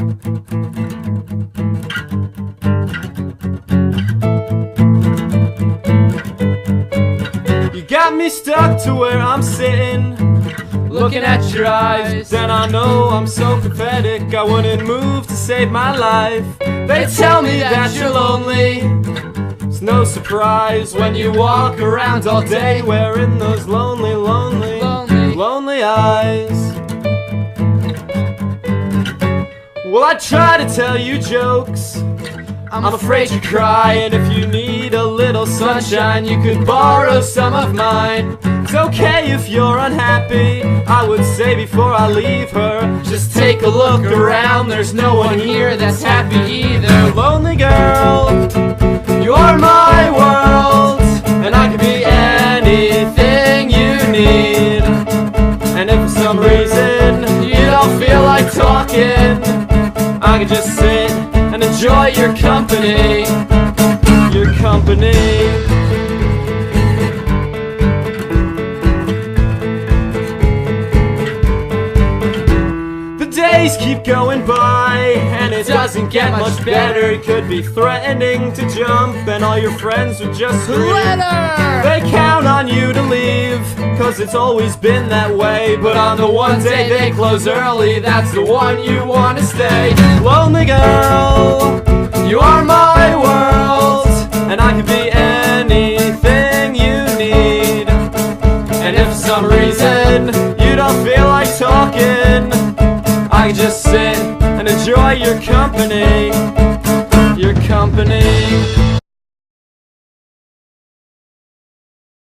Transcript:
You got me stuck to where I'm sitting, looking at your eyes. Then I know I'm so pathetic, I wouldn't move to save my life. They tell me that you're lonely. It's no surprise when you walk around all day wearing those lonely, lonely, lonely eyes. Well, I try to tell you jokes, I'm afraid you cry. And if you need a little sunshine, you could borrow some of mine. It's okay if you're unhappy, I would say before I leave her, just take a look around, there's no one here that's happy either. Lonely girl, you're my world, and I could be anything you need. And if for some reason you don't feel like talking, I could just sit and enjoy your company, your company. Days keep going by, and it doesn't get much better. It could be threatening to jump, and all your friends would just scream. They count on you to leave, cause it's always been that way. But on the one day they close early, that's the one you wanna stay. Lonely girl, you are my world, and I can be anything you need. And if for some reason you don't feel like talking, I just sit and enjoy your company, your company.